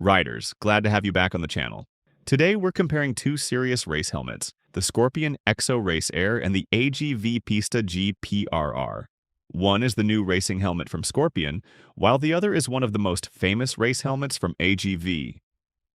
Riders, glad to have you back on the channel. Today we're comparing two serious race helmets, the Scorpion EXO-Race Air and the AGV Pista GPRR. One is the new racing helmet from Scorpion, while the other is one of the most famous race helmets from AGV.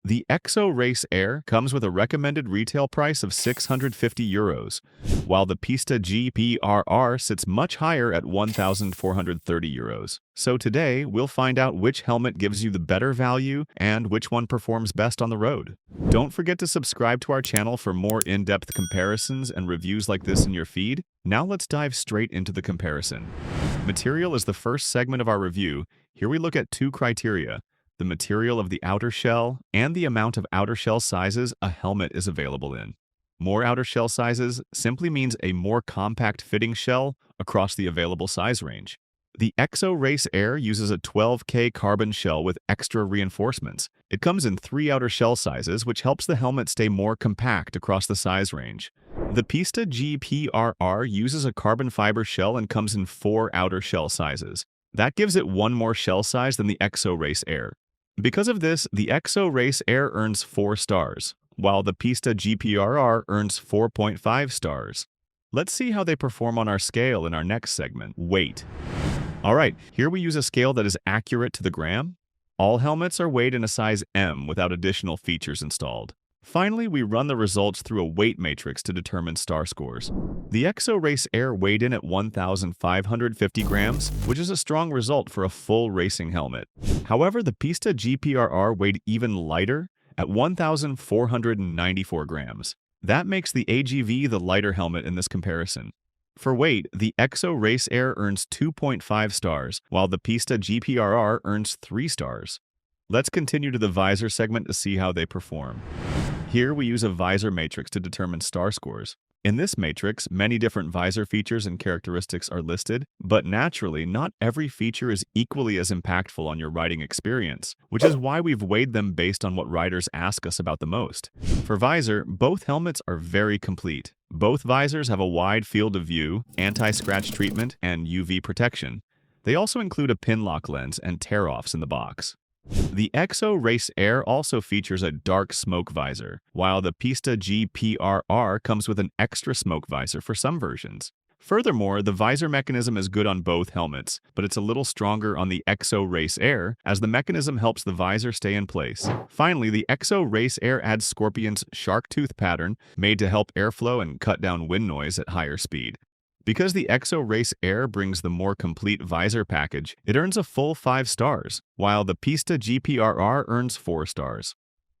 The EXO-Race Air comes with a recommended retail price of €650, while the Pista GPRR sits much higher at €1,430. So today, we'll find out which helmet gives you the better value and which one performs best on the road. Don't forget to subscribe to our channel for more in-depth comparisons and reviews like this in your feed. Now let's dive straight into the comparison. Material is the first segment of our review. Here we look at two criteria: the material of the outer shell, and the amount of outer shell sizes a helmet is available in. More outer shell sizes simply means a more compact fitting shell across the available size range. The EXO-Race Air uses a 12K carbon shell with extra reinforcements. It comes in 3 outer shell sizes, which helps the helmet stay more compact across the size range. The Pista GPRR uses a carbon fiber shell and comes in 4 outer shell sizes. That gives it one more shell size than the EXO-Race Air. Because of this, the EXO-Race Air earns 4 stars, while the Pista GPRR earns 4.5 stars. Let's see how they perform on our scale in our next segment, weight. Alright, here we use a scale that is accurate to the gram. All helmets are weighed in a size M without additional features installed. Finally, we run the results through a weight matrix to determine star scores. The EXO-Race Air weighed in at 1,550 grams, which is a strong result for a full racing helmet. However, the Pista GPRR weighed even lighter at 1,494 grams. That makes the AGV the lighter helmet in this comparison. For weight, the EXO-Race Air earns 2.5 stars, while the Pista GPRR earns 3 stars. Let's continue to the visor segment to see how they perform. Here we use a visor matrix to determine star scores. In this matrix, many different visor features and characteristics are listed, but naturally, not every feature is equally as impactful on your riding experience, which is why we've weighed them based on what riders ask us about the most. For visor, both helmets are very complete. Both visors have a wide field of view, anti-scratch treatment, and UV protection. They also include a pin lock lens and tear-offs in the box. The EXO-Race Air also features a dark smoke visor, while the Pista GPRR comes with an extra smoke visor for some versions. Furthermore, the visor mechanism is good on both helmets, but it's a little stronger on the EXO-Race Air, as the mechanism helps the visor stay in place. Finally, the EXO-Race Air adds Scorpion's shark tooth pattern, made to help airflow and cut down wind noise at higher speed. Because the EXO-Race Air brings the more complete visor package, it earns a full 5 stars, while the Pista GPRR earns 4 stars.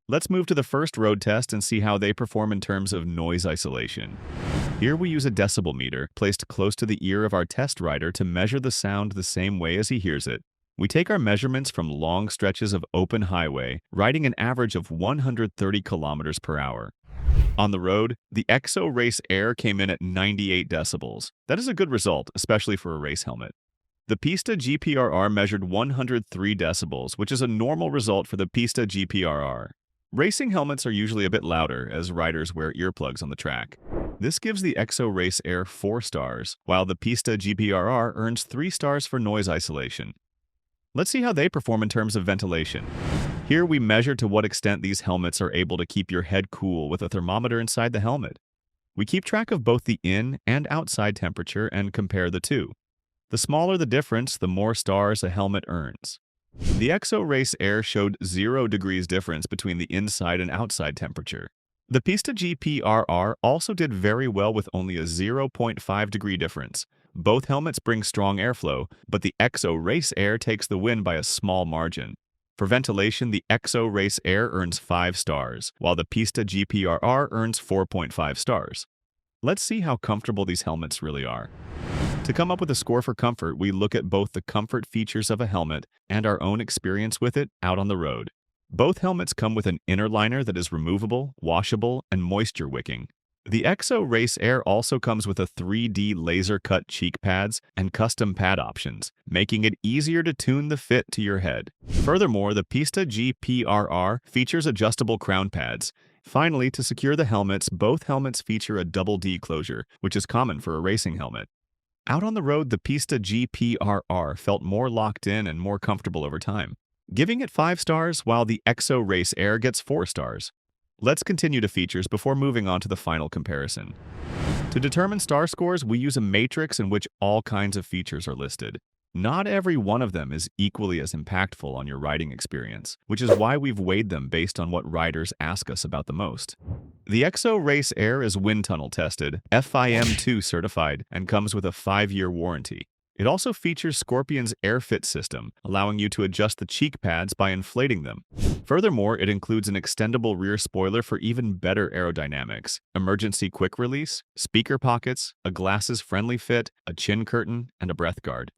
Let's move to the first road test and see how they perform in terms of noise isolation. Here we use a decibel meter placed close to the ear of our test rider to measure the sound the same way as he hears it. We take our measurements from long stretches of open highway, riding an average of 130 kilometers per hour. On the road, the EXO-Race Air came in at 98 decibels. That is a good result, especially for a race helmet. The Pista GPRR measured 103 decibels, which is a normal result for the Pista GPRR. Racing helmets are usually a bit louder as riders wear earplugs on the track. This gives the EXO-Race Air 4 stars, while the Pista GPRR earns 3 stars for noise isolation. Let's see how they perform in terms of ventilation. Here we measure to what extent these helmets are able to keep your head cool with a thermometer inside the helmet. We keep track of both the in and outside temperature and compare the two. The smaller the difference, the more stars a helmet earns. The EXO-Race Air showed 0 degrees difference between the inside and outside temperature. The Pista GPRR also did very well with only a 0.5 degree difference. Both helmets bring strong airflow, but the EXO-Race Air takes the win by a small margin. For ventilation, the EXO-Race Air earns 5 stars, while the Pista GPRR earns 4.5 stars. Let's see how comfortable these helmets really are. To come up with a score for comfort, we look at both the comfort features of a helmet and our own experience with it out on the road. Both helmets come with an inner liner that is removable, washable, and moisture-wicking. The EXO-Race Air also comes with a 3D laser-cut cheek pads and custom pad options, making it easier to tune the fit to your head. Furthermore, the Pista GPRR features adjustable crown pads. Finally, to secure the helmets, both helmets feature a double D closure, which is common for a racing helmet. Out on the road, the Pista GPRR felt more locked in and more comfortable over time. giving it 5 stars while the EXO-Race Air gets 4 stars. Let's continue to features before moving on to the final comparison. To determine star scores, we use a matrix in which all kinds of features are listed. Not every one of them is equally as impactful on your riding experience, which is why we've weighed them based on what riders ask us about the most. The EXO-Race Air is wind tunnel tested, FIM2 certified, and comes with a 5-year warranty. It also features Scorpion's AirFit system, allowing you to adjust the cheek pads by inflating them. Furthermore, it includes an extendable rear spoiler for even better aerodynamics, emergency quick release, speaker pockets, a glasses-friendly fit, a chin curtain, and a breath guard.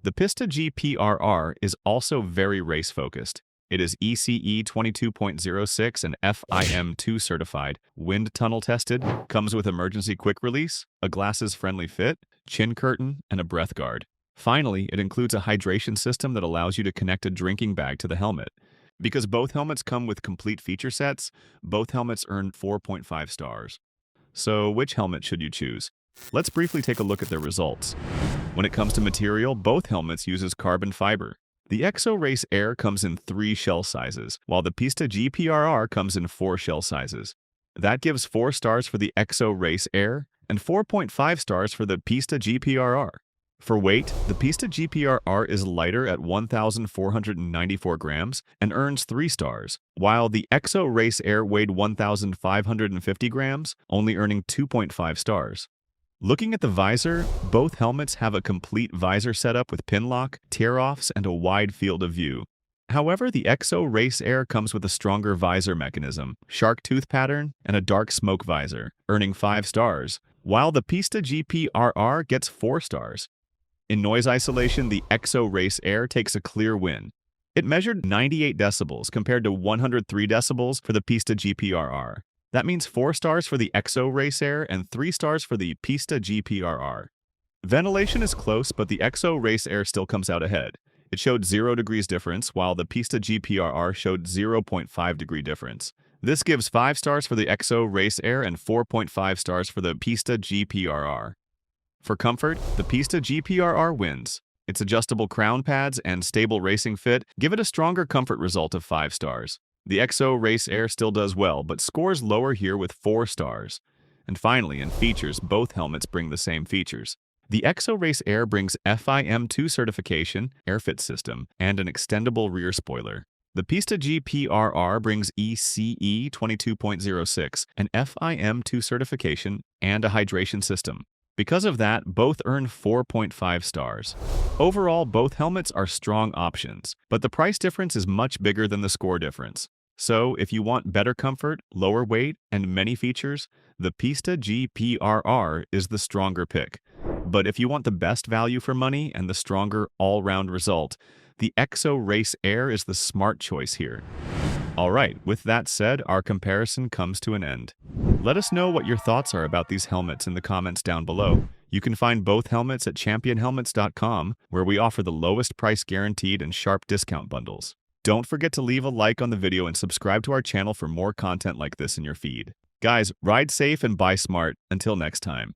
The Pista GPRR is also very race-focused. It is ECE 22.06 and FIM2 certified, wind tunnel tested, comes with emergency quick release, a glasses-friendly fit, chin curtain, and a breath guard. Finally, it includes a hydration system that allows you to connect a drinking bag to the helmet. Because both helmets come with complete feature sets, both helmets earn 4.5 stars. So which helmet should you choose? Let's briefly take a look at their results. When it comes to material, both helmets uses carbon fiber. The EXO-Race Air comes in 3 shell sizes, while the Pista GPRR comes in 4 shell sizes. That gives 4 stars for the EXO-Race Air and 4.5 stars for the Pista GPRR. For weight, the Pista GPRR is lighter at 1,494 grams and earns 3 stars, while the EXO-Race Air weighed 1,550 grams, only earning 2.5 stars. Looking at the visor, both helmets have a complete visor setup with pin lock, tear-offs, and a wide field of view. However, the EXO-Race Air comes with a stronger visor mechanism, shark tooth pattern, and a dark smoke visor, earning 5 stars, while the Pista GPRR gets 4 stars. In noise isolation, the EXO-Race Air takes a clear win. It measured 98 decibels compared to 103 decibels for the Pista GPRR. That means 4 stars for the EXO-Race Air and 3 stars for the Pista GPRR. Ventilation is close, but the EXO-Race Air still comes out ahead. It showed 0 degrees difference, while the Pista GPRR showed 0.5 degree difference. This gives 5 stars for the EXO-Race Air and 4.5 stars for the Pista GPRR. For comfort, the Pista GPRR wins. Its adjustable crown pads and stable racing fit give it a stronger comfort result of 5 stars. The EXO-Race Air still does well, but scores lower here with 4 stars. And finally, in features, both helmets bring the same features. The EXO-Race Air brings FIM2 certification, AirFit system, and an extendable rear spoiler. The Pista GPRR brings ECE 22.06, an FIM2 certification, and a hydration system. Because of that, both earn 4.5 stars. Overall, both helmets are strong options, but the price difference is much bigger than the score difference. So, if you want better comfort, lower weight, and many features, the Pista GPRR is the stronger pick. But if you want the best value for money and the stronger all-round result, the EXO-Race Air is the smart choice here. Alright, with that said, our comparison comes to an end. Let us know what your thoughts are about these helmets in the comments down below. You can find both helmets at championhelmets.com, where we offer the lowest price guaranteed and sharp discount bundles. Don't forget to leave a like on the video and subscribe to our channel for more content like this in your feed. Guys, ride safe and buy smart. Until next time.